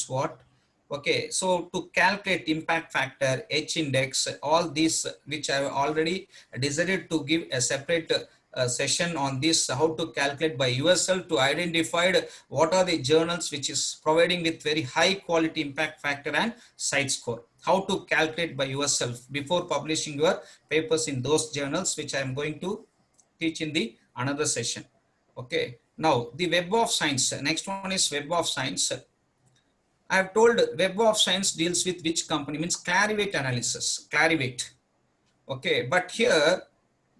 means what? Okay, so to calculate impact factor, H index, all these which I have already decided to give a separate session on this, how to calculate by yourself to identify what are the journals which is providing with very high quality impact factor and site score. How to calculate by yourself before publishing your papers in those journals, which I am going to teach in the another session. Okay, now the Web of Science. Next one is Web of Science. I have told Web of Science deals with which company, means Clarivate analysis, Clarivate. Okay, but here,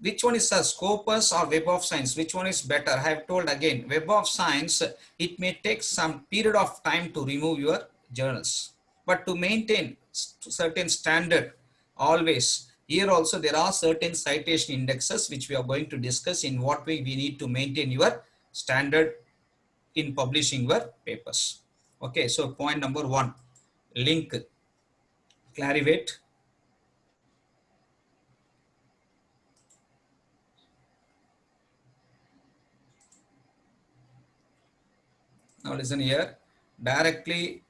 which one is a Scopus or Web of Science? Which one is better? I have told again, Web of Science, it may take some period of time to remove your journals, but to maintain certain standard, always. Here also there are certain citation indexes which we are going to discuss in what way we need to maintain your standard in publishing your papers. Okay, so point number 1, link Clarivate. Now listen here, directly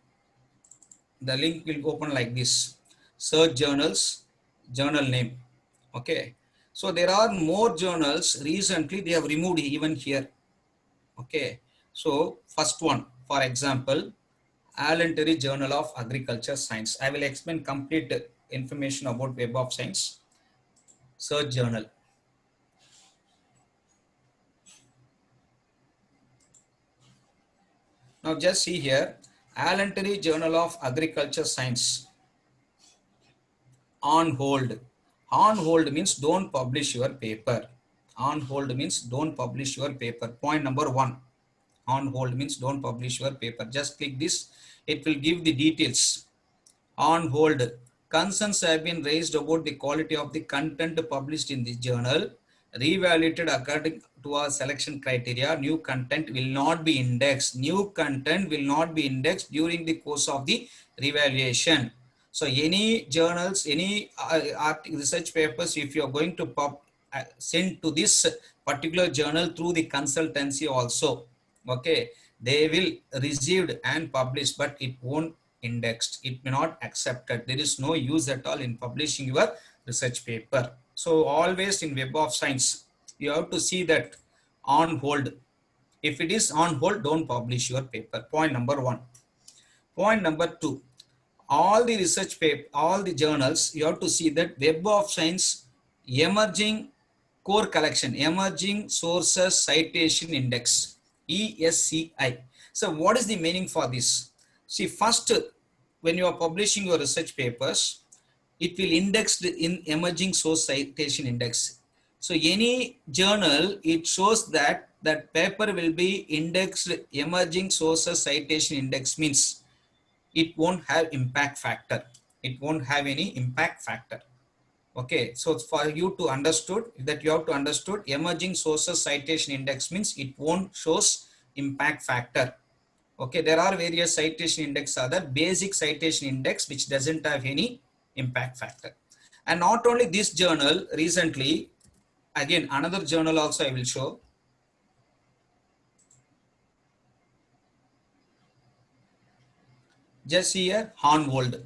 the link will open like this. Search journals, journal name. Okay, so there are more journals recently they have removed even here. Okay, so first one, for example, Voluntary Journal of Agriculture Science. I will explain complete information about Web of Science. Search journal. Now just see here, Voluntary Journal of Agriculture Science. On hold. On hold means don't publish your paper. On hold means don't publish your paper. Point number 1. On hold means don't publish your paper. Just click this. It will give the details. On hold. Concerns have been raised about the quality of the content published in this journal. Reevaluated according to our selection criteria. New content will not be indexed. New content will not be indexed during the course of the revaluation. So any journals, any research papers, if you are going to send to this particular journal through the consultancy also, okay, they will received and published, but it won't indexed. It may not accepted. There is no use at all in publishing your research paper. So always in Web of Science, you have to see that on hold. If it is on hold, don't publish your paper. Point number 1. Point number 2. All the research paper, all the journals, you have to see that Web of Science emerging core collection, emerging sources citation index, ESCI. So what is the meaning for this? See, first, when you are publishing your research papers, it will index in emerging source citation index. So any journal, it shows that that paper will be indexed emerging sources citation index, means it won't have impact factor. It won't have any impact factor. Okay, so for you to understood that you have to understood emerging sources citation index means it won't shows impact factor. Okay, there are various citation index, other basic citation index which doesn't have any impact factor. And not only this journal, recently again another journal also I will show. Just here Hornwold.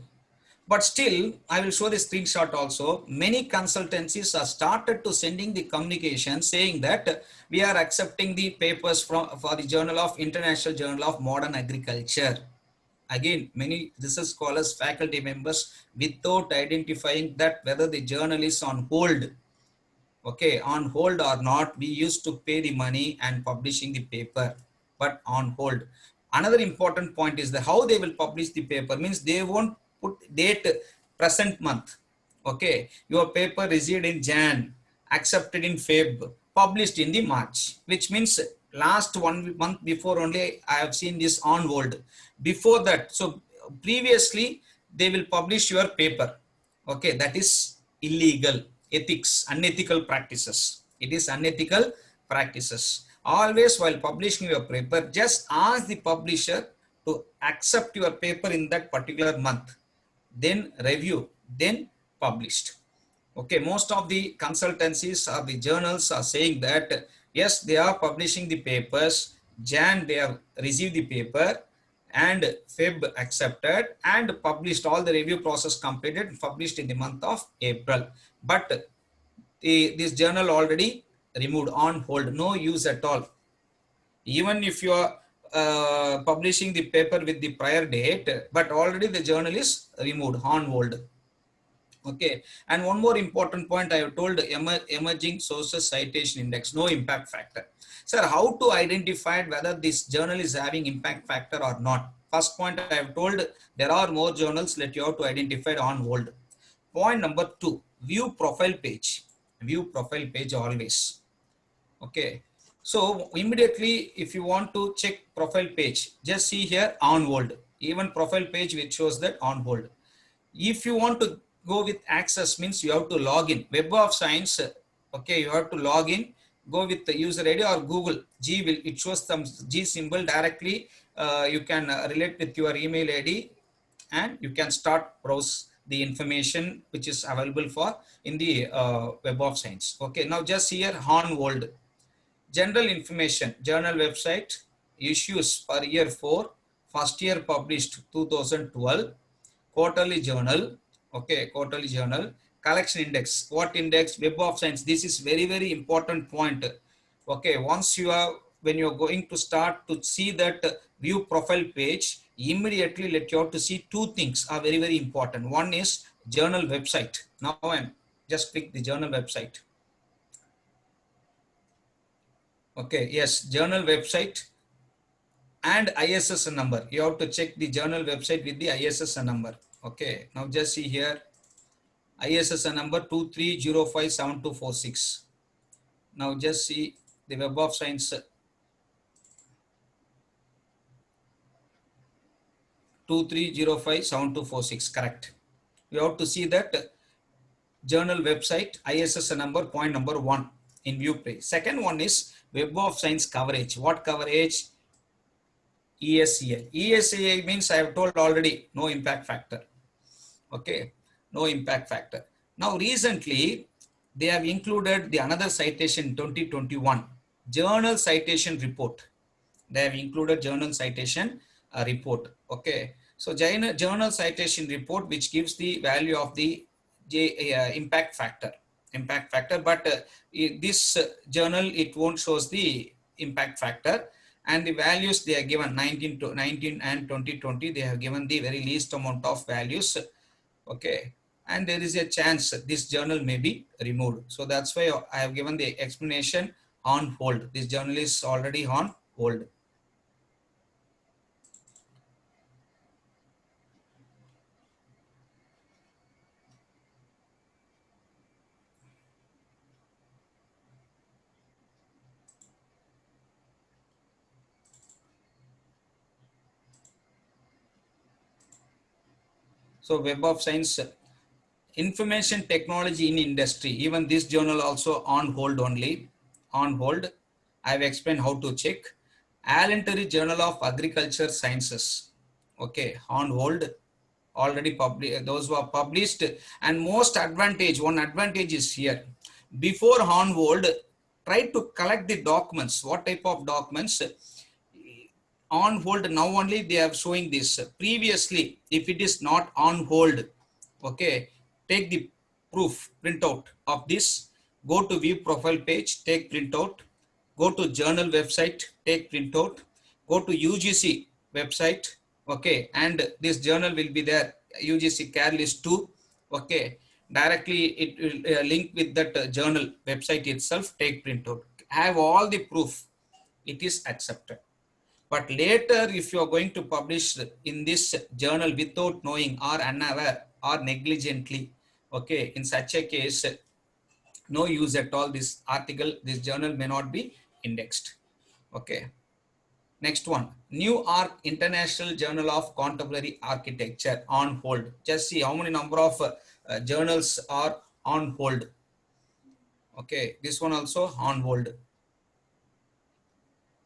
But still, I will show the screenshot also. Many consultancies are started to sending the communication saying that we are accepting the papers for the Journal of International Journal of Modern Agriculture. Again, many research scholars, faculty members, without identifying that whether the journal is on hold, okay, on hold or not, we used to pay the money and publishing the paper, but on hold. Another important point is that how they will publish the paper means they won't put date present month. Okay, your paper received in Jan, accepted in Feb, published in the March, which means last 1 month before only I have seen this on hold. Before that, so previously they will publish your paper. Okay, that is illegal. Ethics, unethical practices. It is unethical practices. Always while publishing your paper, just ask the publisher to accept your paper in that particular month, then review, then published. Okay, most of the consultancies or the journals are saying that yes, they are publishing the papers. Jan they have received the paper, and Feb accepted and published. All the review process completed and published in the month of April. But this journal already removed, on hold, no use at all. Even if you are publishing the paper with the prior date, but already the journal is removed, on hold. Okay, and one more important point I have told, emerging sources citation index, no impact factor. Sir, how to identify whether this journal is having impact factor or not? First point I have told, there are more journals that you have to identify on hold. Point number two, view profile page. View profile page always. Okay, so immediately if you want to check profile page, just see here on hold. Even profile page which shows that on hold. If you want to go with access, means you have to log in. Web of Science, okay, you have to log in, go with the user ID or Google. G will, it shows some G symbol directly. You can relate with your email ID and you can start browse the information which is available for in the Web of Science. Okay, now just here on hold. General information, journal website, issues for year 4, first year published 2012, quarterly journal, okay, quarterly journal, collection index, what index, Web of Science, this is very, very important point. Okay, once you are, when you are going to start to see that view profile page, immediately let you have to see two things are very, very important. One is journal website. Now I'm just click the journal website. Okay, yes, journal website and ISSN number. You have to check the journal website with the ISSN number. Okay, now just see here, ISSN number 23057246. Now just see the Web of Science 23057246, correct. You have to see that journal website, ISSN number, point number 1 in view page. Second one is Web of Science coverage. What coverage? ESCI. ESCI means I have told already, no impact factor. Okay, no impact factor. Now recently they have included the another citation 2021 journal citation report. They have included journal citation report. Okay, so journal citation report which gives the value of the impact factor, but this journal, it won't shows the impact factor, and the values they are given 19 and 2020, they have given the very least amount of values. Okay, and there is a chance this journal may be removed, so that's why I have given the explanation on hold. This journal is already on hold. So Web of Science, information technology in industry, even this journal also on hold only, on hold. I have explained how to check. Alentary Journal of Agriculture Sciences, okay, on hold, already published, those who are published. And most advantage, one advantage is here, before on hold, try to collect the documents. What type of documents? On hold, now only they are showing this. Previously, if it is not on hold, okay, take the proof printout of this, go to view profile page, take printout, go to journal website, take printout, go to UGC website, okay, and this journal will be there, UGC care list 2, okay, directly it will link with that journal website itself, take printout, have all the proof, it is accepted. But later, if you are going to publish in this journal without knowing or unaware or negligently, okay, in such a case, no use at all. This article, this journal may not be indexed. Okay. Next one, New Arc International Journal of Contemporary Architecture on hold. Just see how many number of journals are on hold. Okay, this one also on hold.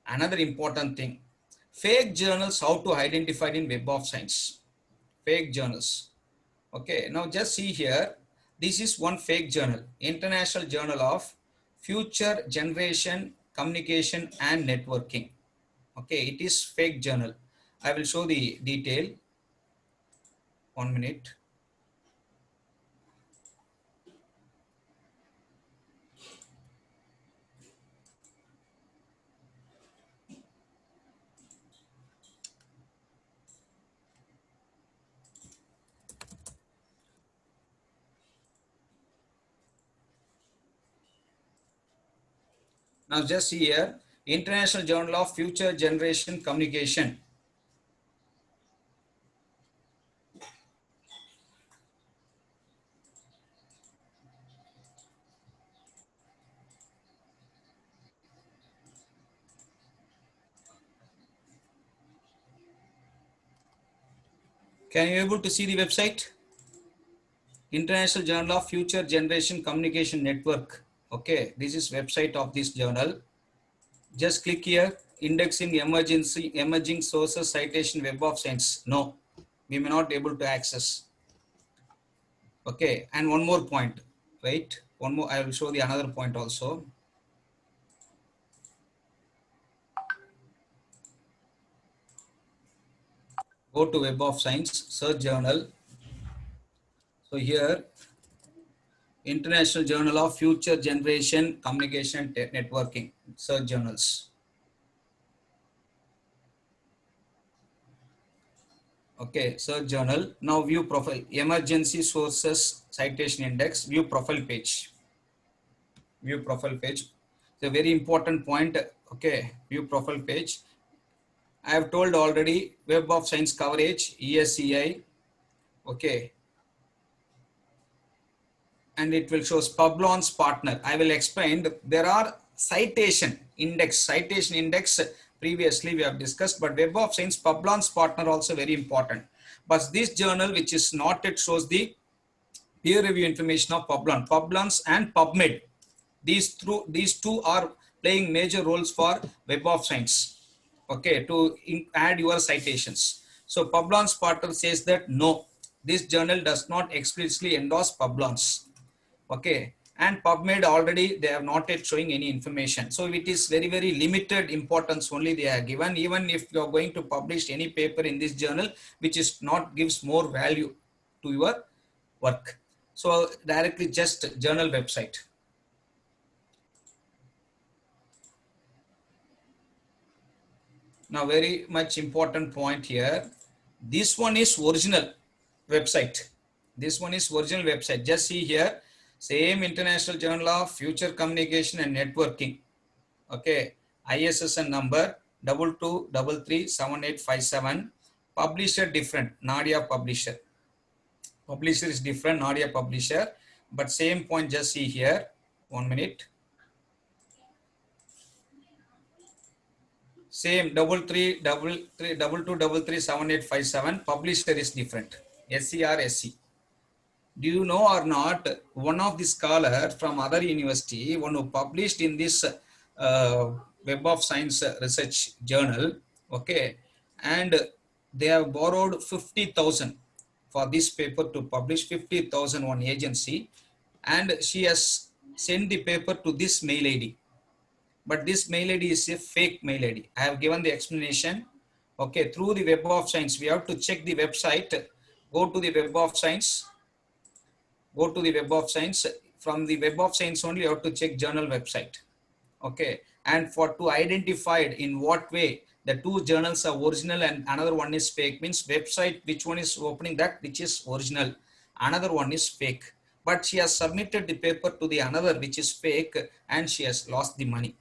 Another important thing, fake journals, how to identify in Web of Science. Fake journals. Okay, now just see here. This is one fake journal, International Journal of Future Generation Communication and Networking. Okay, it is fake journal. I will show the detail. 1 minute. Now just see here, International Journal of Future Generation Communication. Can you able to see the website? International Journal of Future Generation Communication Network. Okay, this is website of this journal. Just click here, indexing emerging sources citation Web of Science. No, we may not be able to access. Okay, and one more point, right? One more, I will show the another point also. Go to Web of Science, search journal. So here, International Journal of Future Generation Communication Networking, search journals. Okay, search journal. Now view profile, emergency sources citation index, view profile page. View profile page. It's a very important point. Okay, view profile page. I have told already, Web of Science coverage, ESCI. Okay, and it will show Publon's partner. I will explain. There are citation index. Previously we have discussed, but Web of Science Publon's partner also very important. But this journal, which is not, it shows the peer review information of Publons and PubMed. These two are playing major roles for Web of Science. Okay, to add your citations. So Publon's partner says that no, this journal does not explicitly endorse Publons. Okay, and PubMed already they have not yet showing any information. So it is very limited importance only they are given. Even if you are going to publish any paper in this journal, which is not gives more value to your work. So directly just journal website. Now very much important point here. This one is original website. This one is original website. Just see here, same International Journal of Future Communication and Networking. Okay, ISSN number 22337857. Publisher different, Nadia publisher. Publisher is different, Nadia publisher. But same point, just see here. 1 minute. Same 22337857. Publisher is different. SC. Do you know or not, one of the scholar from other university, one who published in this Web of Science research journal, okay, and they have borrowed 50,000 for this paper to publish, 50,000 one agency, and she has sent the paper to this mail ID. But this mail ID is a fake mail ID. I have given the explanation. Okay, through the Web of Science, we have to check the website. Go to the Web of Science. Go to the Web of Science. From the Web of Science only, you have to check journal website. Okay, and for to identify in what way the two journals are original and another one is fake, means website which one is opening that which is original, another one is fake. But she has submitted the paper to the another which is fake and she has lost the money.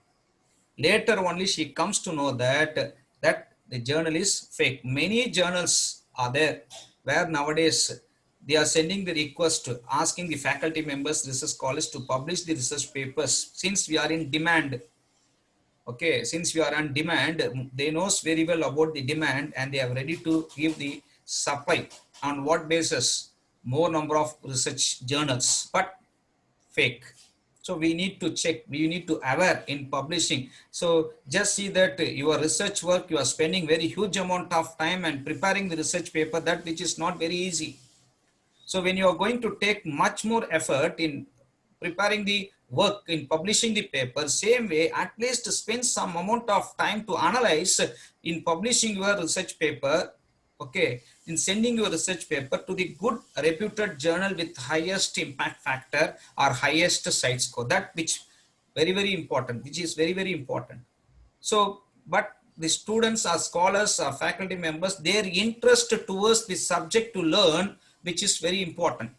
Later only she comes to know that the journal is fake. Many journals are there where nowadays they are sending the request asking the faculty members, research scholars to publish the research papers. Since we are in demand, okay, since we are on demand, they knows very well about the demand and they are ready to give the supply. On what basis? More number of research journals, but fake. So we need to check, we need to aware in publishing. So just see that your research work, you are spending very huge amount of time and preparing the research paper, that which is not very easy. So when you are going to take much more effort in preparing the work in publishing the paper, same way at least spend some amount of time to analyze in publishing your research paper, okay, in sending your research paper to the good reputed journal with highest impact factor or highest site score, that which very important, which is very important. So but the students or scholars or faculty members, their interest towards the subject to learn, which is very important.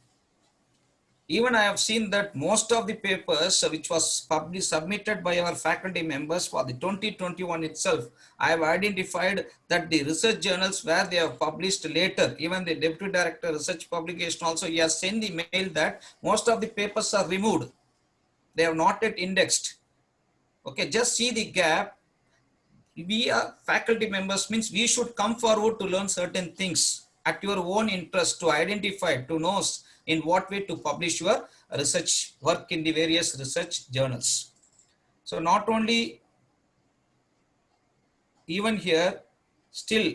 Even I have seen that most of the papers which was published submitted by our faculty members for the 2021 itself, I have identified that the research journals where they have published later, even the deputy director research publication also, he has sent the mail that most of the papers are removed. They have not yet indexed. Okay, just see the gap. We are faculty members means we should come forward to learn certain things at your own interest, to identify, to know in what way to publish your research work in the various research journals. So not only, even here still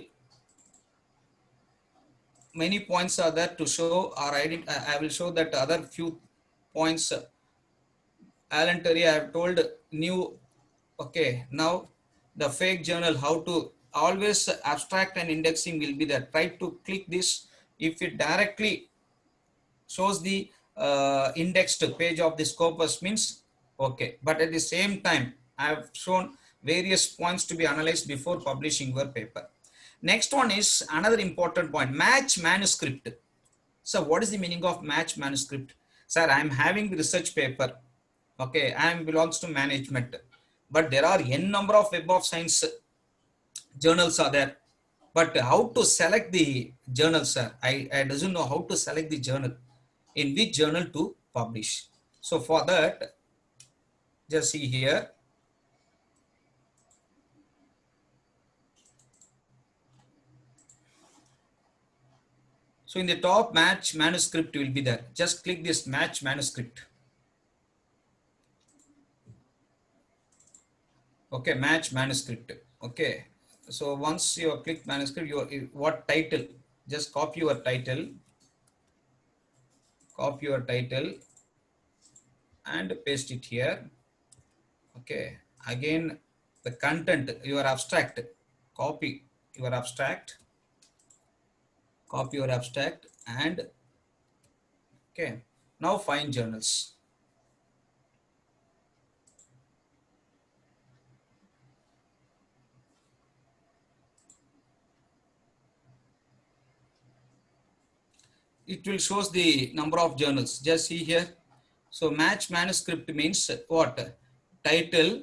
many points are there to show, or I will show that other few points. Alan Terry, I have told new. Okay, now the fake journal, how to always abstract and indexing will be there. Try to click this. If it directly shows the indexed page of the Scopus means okay. But at the same time, I have shown various points to be analyzed before publishing your paper. Next one is another important point, match manuscript. So what is the meaning of match manuscript? Sir, I am having research paper. Okay, I am belongs to management, but there are n number of Web of Science journals are there. But how to select the journal, sir? I doesn't know how to select the journal, in which journal to publish. So for that, just see here. So in the top, match manuscript will be there. Just click this match manuscript. Okay, match manuscript. Okay. So once you click manuscript, what title? Just copy your title and paste it here. Okay, again the content, your abstract, copy your abstract, and okay, now find journals. It will shows the number of journals. Just see here. So match manuscript means what? Title,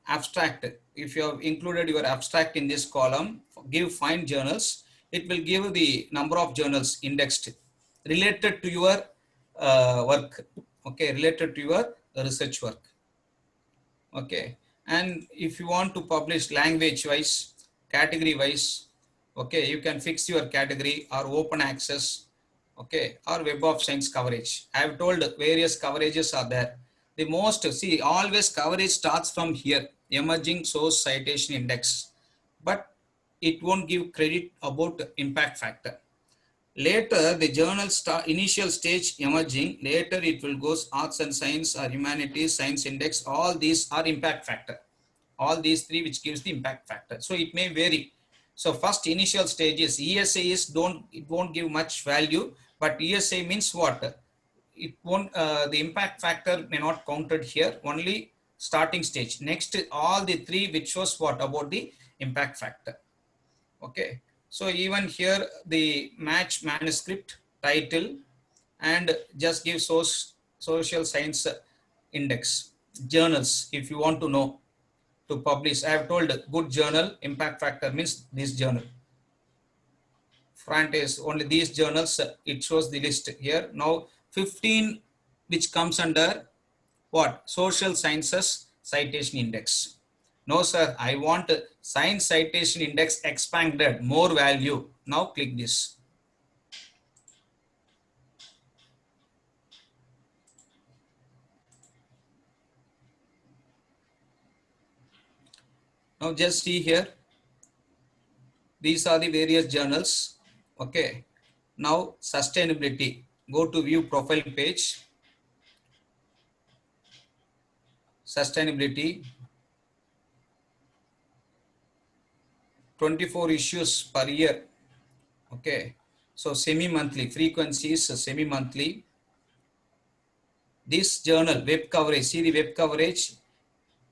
abstract. If you have included your abstract in this column, give find journals. It will give the number of journals indexed related to your work. Okay, related to your research work. Okay, and if you want to publish language wise, category wise, okay, you can fix your category or open access, okay, or Web of Science coverage. I have told various coverages are there. The most, see, always coverage starts from here, emerging source citation index, but it won't give credit about impact factor. Later, the journal initial stage emerging, later it will go arts and science or humanities, science index, all these are impact factor. All these three which gives the impact factor. So it may vary. So first initial stages, ESA is it won't give much value, but ESA means what? It won't, the impact factor may not counted here, only starting stage. Next, all the three which shows what about the impact factor. Okay, so even here the match manuscript title and just give social science index journals if you want to know to publish. I have told good journal impact factor means this journal. Front is only these journals. It shows the list here. Now 15 which comes under what? Social sciences citation index. No, sir, I want science citation index expanded, more value. Now click this. Now just see here. These are the various journals. Okay. Now sustainability. Go to view profile page. sustainability, 24 issues per year. Okay, so semi-monthly, frequency is semi-monthly. This journal, web coverage, see the web coverage,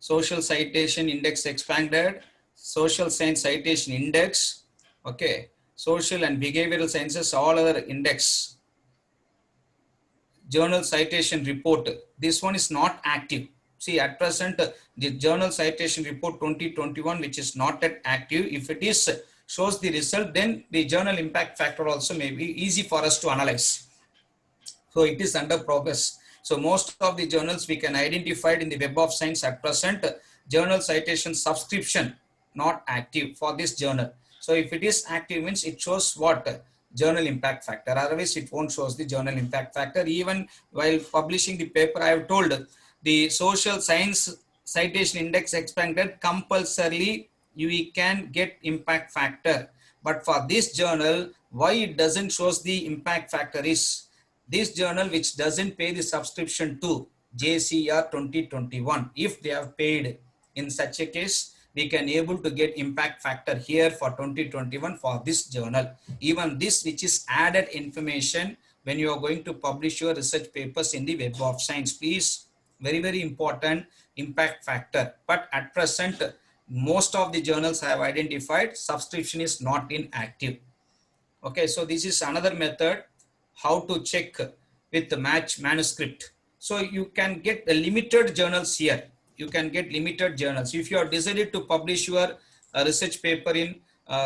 social citation index expanded, social science citation index, okay, social and behavioral sciences, all other index, journal citation report. This one is not active. See, at present, the journal citation report 2021, which is not yet active. If it is shows the result, then the journal impact factor also may be easy for us to analyze. So it is under progress. So most of the journals we can identify in the Web of Science at present, journal citation subscription not active for this journal. So if it is active means it shows what? Journal impact factor. Otherwise it won't shows the journal impact factor. Even while publishing the paper, I have told the social science citation index expanded compulsorily you can get impact factor. But for this journal, why it doesn't shows the impact factor is this journal which doesn't pay the subscription to JCR 2021, if they have paid, in such a case, we can able to get impact factor here for 2021 for this journal. Even this which is added information when you are going to publish your research papers in the Web of Science, please, very, very important impact factor. But at present, most of the journals I have identified, subscription is not in active. Okay, so this is another method how to check with the match manuscript. So you can get the limited journals here. You can get limited journals. If you are decided to publish your research paper in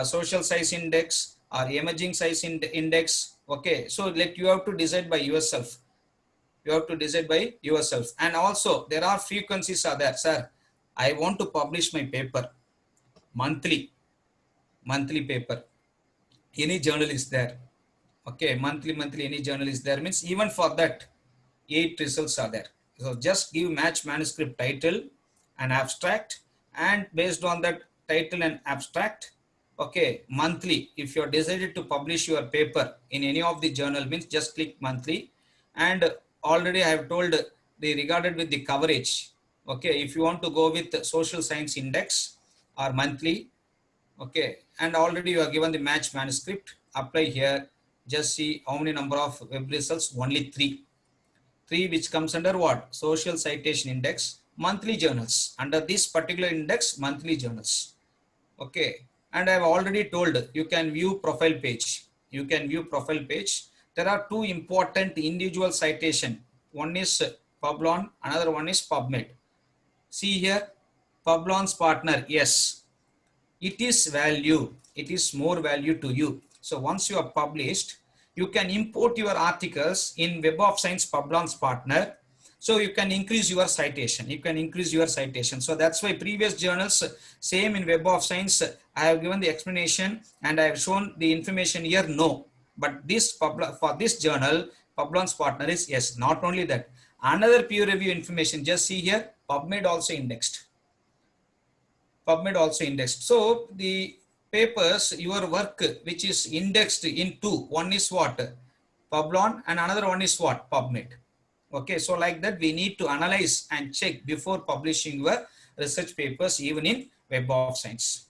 social size index or emerging size index, okay, so let you have to decide by yourself. You have to decide by yourself. And also there are frequencies are there, sir. I want to publish my paper monthly paper. Any journal is there. Okay, monthly any journal is there means even for that 8 results are there. So just give match manuscript title and abstract, and based on that title and abstract, okay, monthly, if you are decided to publish your paper in any of the journal means just click monthly. And already I have told the regarded with the coverage. Okay, if you want to go with social science index or monthly, okay, and already you are given the match manuscript, apply here. Just see how many number of web results, only three which comes under what? Social citation index, monthly journals, under this particular index, monthly journals. Okay, and I have already told you can view profile page. You can view profile page. There are two important individual citation. One is Publon, another one is PubMed. See here, Publon's partner, yes, it is value, it is more value to you. So once you are published, you can import your articles in Web of Science Publon's partner. So you can increase your citation. So that's why previous journals, same in Web of Science, I have given the explanation and I have shown the information here, no. But this for this journal, Publon's partner is yes. Not only that, another peer review information, just see here, PubMed also indexed. So the papers, your work which is indexed in two, one is what? Publon, and another one is what? PubMed. Okay, so like that we need to analyze and check before publishing your research papers even in Web of Science.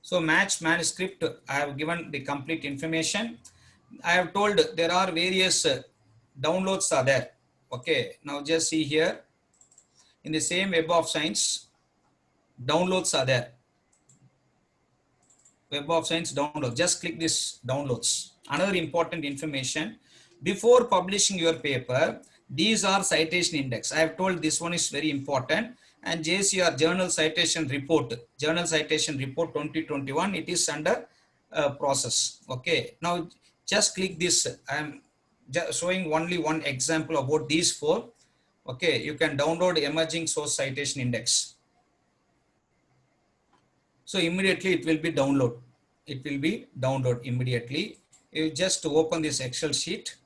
So match manuscript, I have given the complete information. I have told there are various downloads are there. Okay, now just see here in the same Web of Science, downloads are there. Web of Science download. Just click this downloads. Another important information, before publishing your paper, these are citation index. I have told this one is very important. And JCR Journal Citation Report 2021, it is under process. Okay. Now just click this. I am just showing only one example about these four. Okay. You can download emerging source citation index. So immediately it will be download. It will be download immediately. You just open this Excel sheet.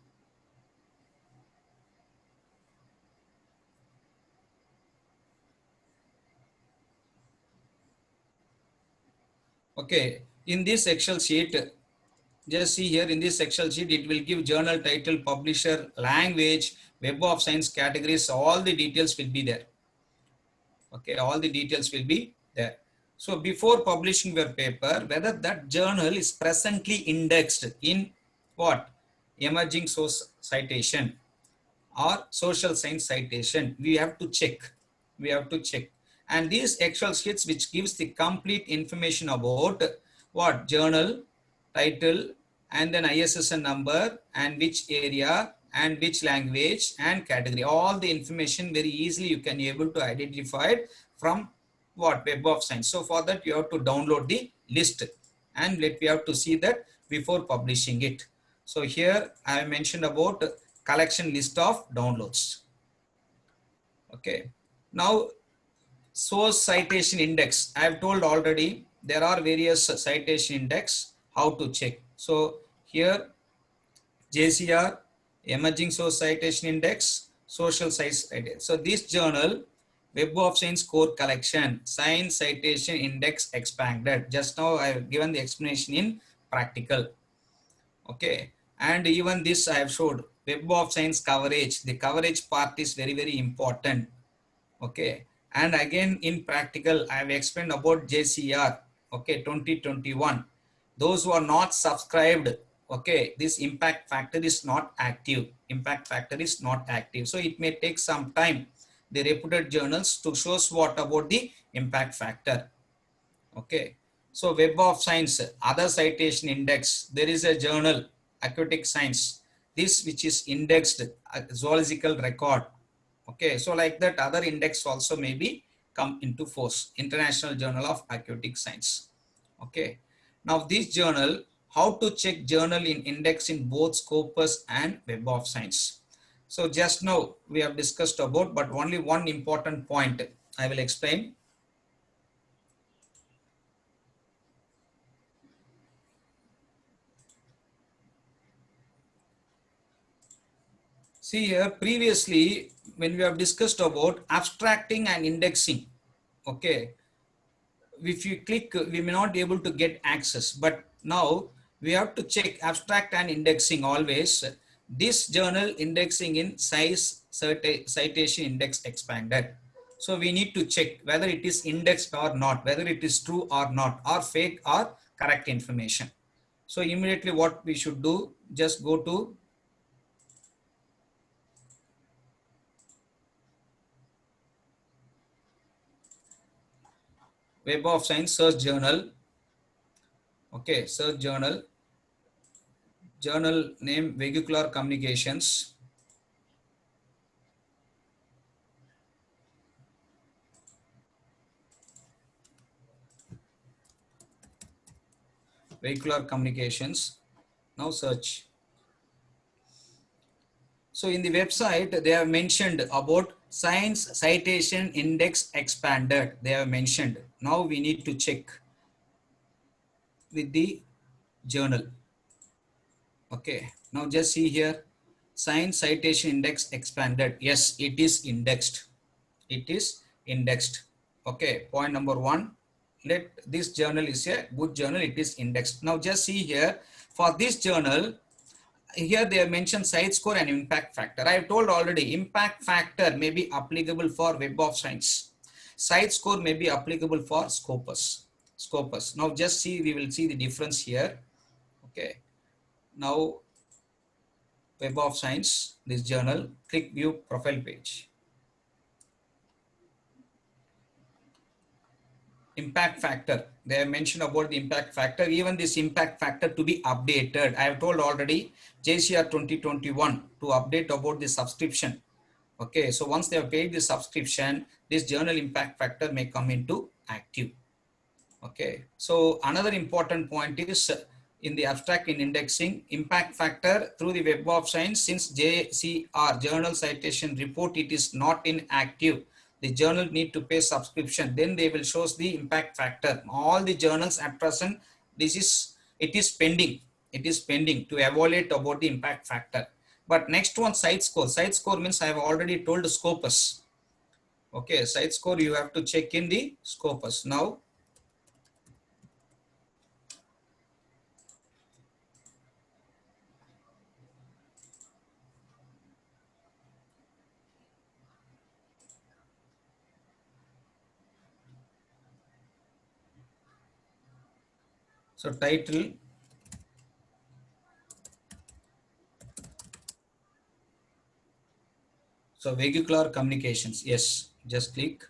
Okay, in this Excel sheet, just see here in this Excel sheet, it will give journal title, publisher, language, Web of Science categories, all the details will be there. Okay, all the details will be there. So before publishing your paper, whether that journal is presently indexed in what? Emerging source citation or social science citation, we have to check. We have to check. And these Excel sheets which gives the complete information about what? Journal, title, and then ISSN number, and which area, and which language, and category. All the information very easily you can able to identify it from what? Web of Science. So for that you have to download the list, and we have to see that before publishing it. So here I mentioned about collection list of downloads. Okay. Now source citation index. I have told already there are various citation index, how to check. So here JCR, emerging source citation index, social science citation. So this journal, Web of Science core collection, science citation index expanded. Just now I have given the explanation in practical. Okay, and even this I have showed Web of Science coverage. The coverage part is very, very important. Okay, and again in practical I have explained about JCR. Okay, 2021. Those who are not subscribed, okay, this impact factor is not active. Impact factor is not active. So it may take some time, the reputed journals, to show what about the impact factor. Okay, so Web of Science, other citation index, there is a journal, Aquatic Science, this which is indexed, zoological record. Okay, so like that other index also maybe come into force, International Journal of Aquatic Science. Okay, now this journal, how to check journal in index in both Scopus and Web of Science. So just now we have discussed about, but only one important point I will explain. See here, previously when we have discussed about abstracting and indexing, okay, if you click, we may not be able to get access, but now we have to check abstract and indexing always. This journal indexing in size citation index expanded. So we need to check whether it is indexed or not, whether it is true or not, or fake or correct information. So immediately what we should do, just go to Web of Science search journal. Okay, search journal, journal name Vehicular Communications. Vehicular Communications. Now search. So in the website, they have mentioned about Science Citation Index Expanded. They have mentioned. Now we need to check with the journal. Okay. Now just see here. Science Citation Index Expanded. Yes, it is indexed. It is indexed. Okay. Point number one. Let this journal is a good journal. It is indexed. Now just see here. For this journal, here they have mentioned site score and impact factor. I have told already, impact factor may be applicable for Web of Science. Site score may be applicable for Scopus. Scopus. Now just see, we will see the difference here. Okay. Now Web of Science, this journal, click view profile page. Impact factor. They have mentioned about the impact factor. Even this impact factor to be updated. I have told already, JCR 2021 to update about the subscription. Okay, so once they have paid the subscription, this journal impact factor may come into active. Okay, so another important point is in the abstract in indexing, impact factor through the Web of Science, since JCR, Journal Citation Report, it is not in active. The journal need to pay subscription, then they will show the impact factor. All the journals at present, it is pending. It is pending to evaluate about the impact factor. But next one, site score. Site score means I have already told Scopus. Okay, site score you have to check in the Scopus. Now So title, so vehicular communications, yes, just click.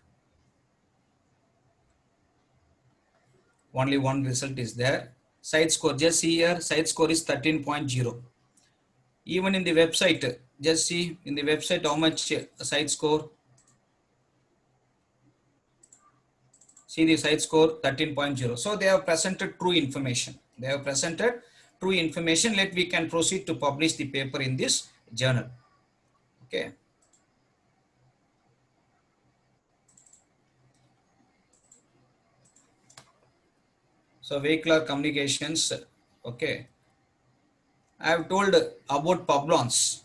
Only one result is there. Site score, just see here, site score is 13.0. Even in the website, just see in the website how much site score. See the site score 13.0. So they have presented true information. They have presented true information. Let we can proceed to publish the paper in this journal. Okay. So vehicular communications. Okay. I have told about Publons.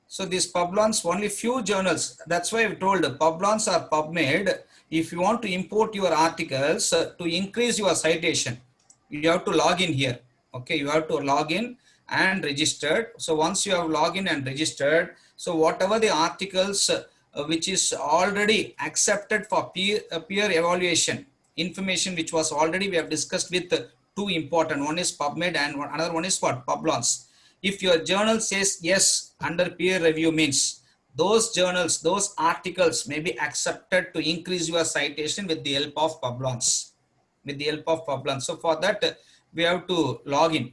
So these Publons, only few journals. That's why I've told Publons are PubMed. If you want to import your articles to increase your citation, you have to log in here. Okay, you have to log in and registered. So once you have logged in and registered, so whatever the articles which is already accepted for peer evaluation information, which was already we have discussed with two important. One is PubMed and another one is what? Publons. If your journal says yes under peer review means those journals, those articles may be accepted to increase your citation with the help of Publons. With the help of Publons. So for that, we have to log in.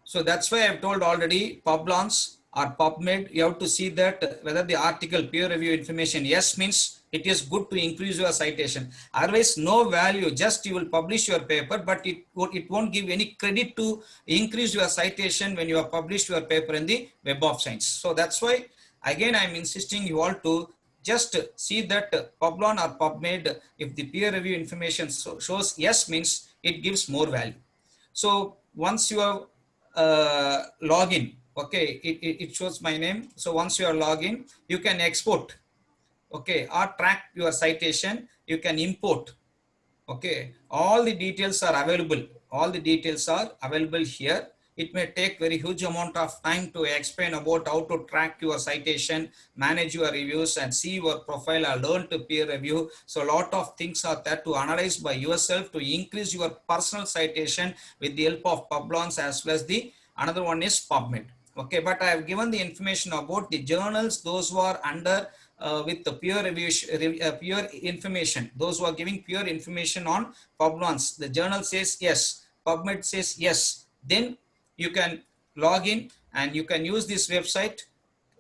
So that's why I've told already Publons or PubMed, you have to see that whether the article peer review information yes means it is good to increase your citation. Otherwise, no value, just you will publish your paper, but it won't give any credit to increase your citation when you have published your paper in the Web of Science. So that's why, again, I'm insisting you all to just see that Publon or PubMed, if the peer review information shows yes means it gives more value. So once you have login, okay, it shows my name. So once you are login, you can export, okay, or track your citation. You can import, okay. All the details are available. All the details are available here. It may take very huge amount of time to explain about how to track your citation, manage your reviews, and see your profile or learn to peer review. So a lot of things are there to analyze by yourself to increase your personal citation with the help of Publons as well as the another one is PubMed. Okay, but I have given the information about the journals, those who are under with the peer review, pure information, those who are giving pure information on Publons. The journal says yes, PubMed says yes, then you can log in and you can use this website.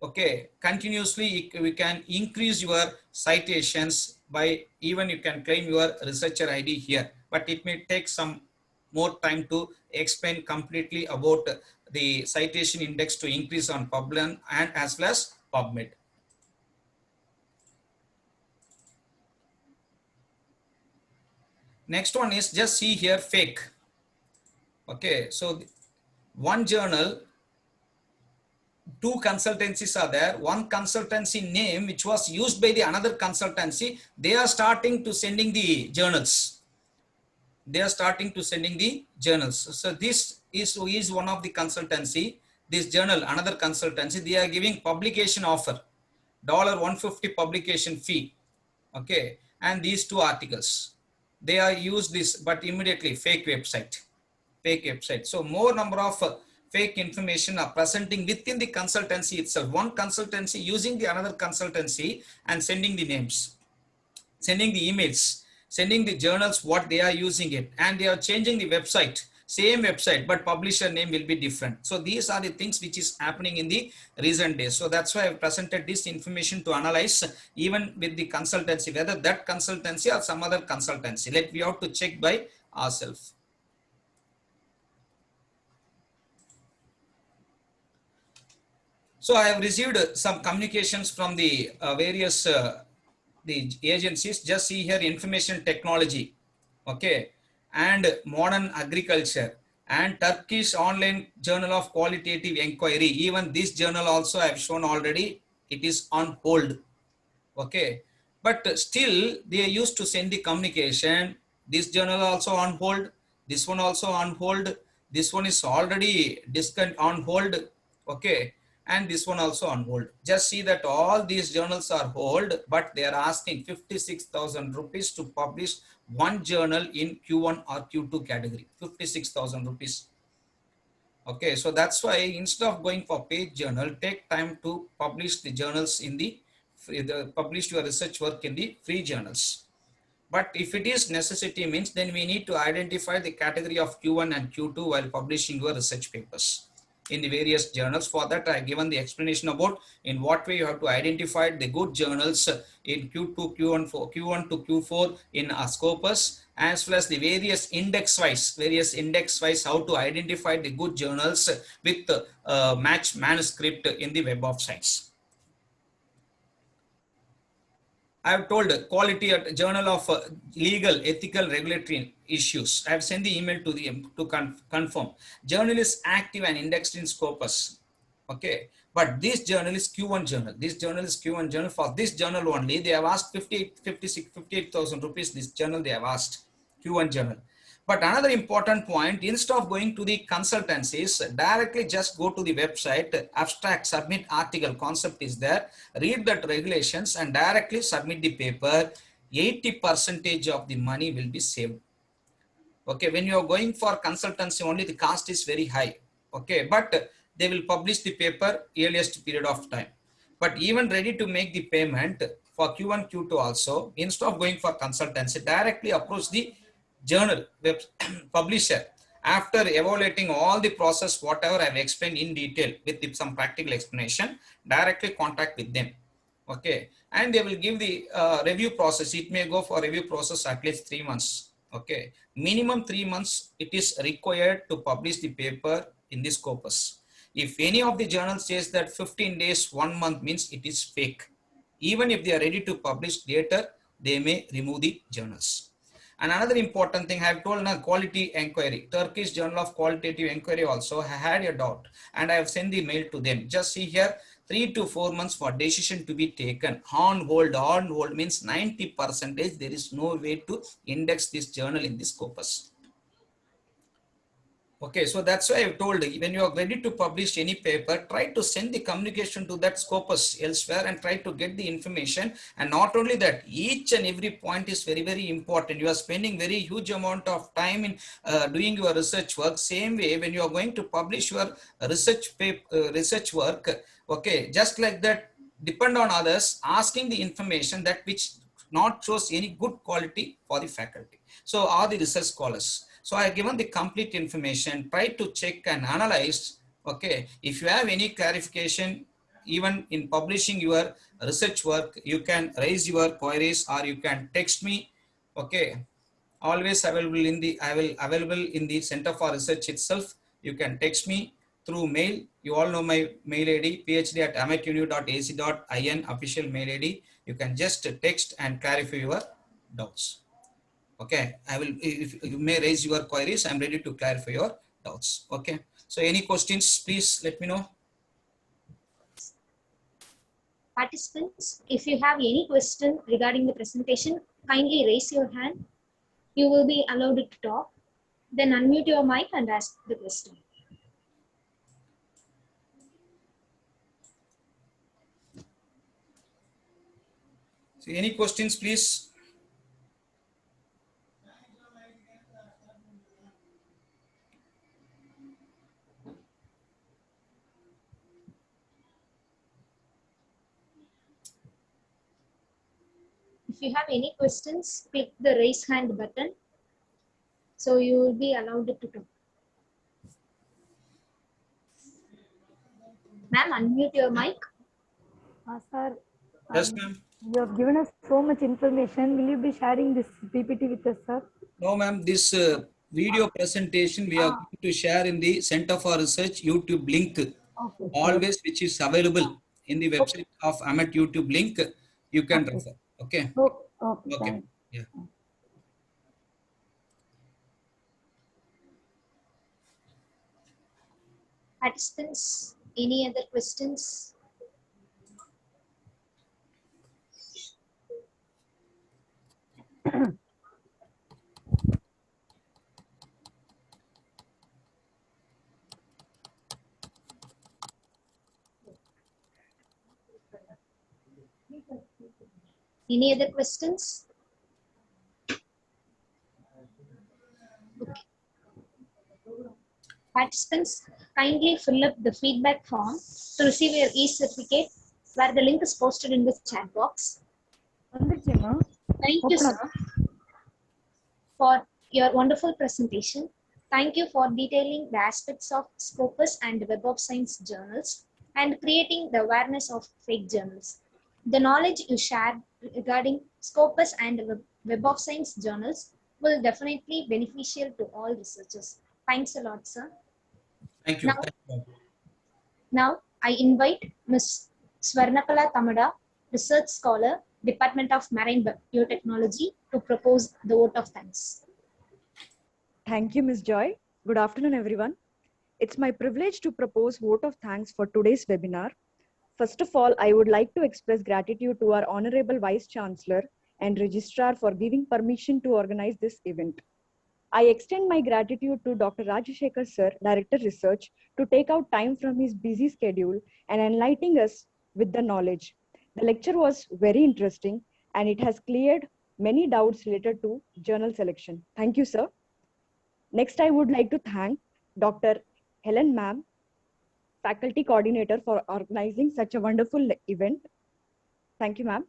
Okay, continuously we can increase your citations by even you can claim your researcher ID here, but it may take some more time to explain completely about the citation index to increase on Publon and as well as PubMed. Next one is just see here fake. Okay, so one journal, two consultancies are there. One consultancy name which was used by the another consultancy, they are starting to sending the journals. They are starting to sending the journals. So this is one of the consultancy. This journal, another consultancy, they are giving publication offer, $150 publication fee. Okay, and these two articles, they are used this, but immediately fake website. Fake website. So more number of fake information are presenting within the consultancy itself. One consultancy using the another consultancy and sending the names, sending the emails, sending the journals what they are using it, and they are changing the website, same website, but publisher name will be different. So these are the things which is happening in the recent days. So that's why I've presented this information to analyze even with the consultancy, whether that consultancy or some other consultancy. We have to check by ourselves. So I have received some communications from the various the agencies. Just see here information technology, okay, and modern agriculture and Turkish online journal of qualitative inquiry. Even this journal also I have shown already. It is on hold. Okay, but still they used to send the communication. This journal also on hold, this one also on hold, this one is already discount on hold. Okay, and this one also on hold. Just see that all these journals are hold, but they are asking 56,000 rupees to publish one journal in Q1 or Q2 category. 56,000 rupees. Okay, so that's why instead of going for paid journal, take time to publish the journals in publish your research work in the free journals. But if it is necessity means, then we need to identify the category of Q1 and Q2 while publishing your research papers in the various journals. For that, I have given the explanation about in what way you have to identify the good journals in Q2, Q1, Q1 to Q4 in Scopus, as well as the various index wise, how to identify the good journals with match manuscript in the Web of Science. I have told quality at Journal of Legal, Ethical, Regulatory Issues. I have sent the email to them to confirm. Journal is active and indexed in Scopus. Okay, but this journal is Q1 journal. This journal is Q1 journal. For this journal only, they have asked 58,000 rupees. This journal they have asked Q1 journal. But another important point, instead of going to the consultancies, directly just go to the website, abstract, submit article, concept is there, read that regulations and directly submit the paper. 80% of the money will be saved. Okay, when you are going for consultancy only, the cost is very high. Okay, but they will publish the paper earliest period of time. But even ready to make the payment for Q1, Q2 also, instead of going for consultancy, directly approach the journal web publisher. After evaluating all the process, whatever I have explained in detail with some practical explanation, directly contact with them. Okay, and they will give the review process. It may go for review process at least 3 months. Okay, minimum 3 months it is required to publish the paper in this Scopus. If any of the journals says that 15 days, 1 month means it is fake. Even if they are ready to publish later, they may remove the journals. And another important thing I have told now, quality inquiry. Turkish Journal of Qualitative Inquiry also had a doubt, and I have sent the mail to them. Just see here, 3 to 4 months for decision to be taken. On hold means 90%. There is no way to index this journal in this Scopus. Okay, so that's why I've told when you are ready to publish any paper, try to send the communication to that Scopus elsewhere and try to get the information. And not only that, each and every point is very, very important. You are spending very huge amount of time in doing your research work. Same way, when you are going to publish your research work, okay, just like that, depend on others, asking the information that which not shows any good quality for the faculty. So are the research scholars. So I have given the complete information, try to check and analyze. Okay, if you have any clarification, even in publishing your research work, you can raise your queries or you can text me. Okay, always available in the, I will available in the Center for Research itself. You can text me through mail. You all know my mail ID, phd@ametuniv.ac.in, official mail ID. You can just text and clarify your doubts. Okay, I will, if you may raise your queries, I'm ready to clarify your doubts. Okay, so any questions, please let me know. Participants, if you have any question regarding the presentation, kindly raise your hand. You will be allowed to talk. Then unmute your mic and ask the question. So any questions, please? If you have any questions, click the raise hand button. So you will be allowed to talk. Ma'am, unmute your mic. Sir, Yes, ma'am. you have given us so much information. Will you be sharing this PPT with us, sir? No, ma'am. This video presentation we are going to share in the Center for Research YouTube link. Okay, Always, which is available in the website of AMET YouTube link. You can refer. Okay. Okay, Okay. thanks. Yeah. Participants, any other questions? Any other questions? Okay. Participants, kindly fill up the feedback form to receive your e-certificate where the link is posted in the chat box. வந்துருச்சேம்மா Thank you, open sir, for your wonderful presentation. Thank you for detailing the aspects of Scopus and Web of Science journals and creating the awareness of fake journals. The knowledge you shared regarding Scopus and Web of Science journals will definitely beneficial to all researchers. Thanks a lot, sir. Thank you. Now, Thank you. now I invite Ms. Swarnakala Tamada, Research Scholar, Department of Marine Biotechnology, to propose the vote of thanks. Thank you, Ms. Joy. Good afternoon, everyone. It's my privilege to propose vote of thanks for today's webinar. First of all, I would like to express gratitude to our Honorable Vice Chancellor and Registrar for giving permission to organize this event. I extend my gratitude to Dr. Rajasekar Sir, Director Research, to take out time from his busy schedule and enlightening us with the knowledge. The lecture was very interesting and it has cleared many doubts related to journal selection. Thank you, sir. Next, I would like to thank Dr. Helen Ma'am, Faculty Coordinator, for organizing such a wonderful event. Thank you, ma'am.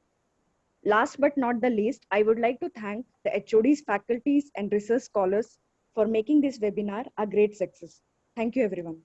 Last but not the least, I would like to thank the HODs, faculties, and research scholars for making this webinar a great success. Thank you, everyone.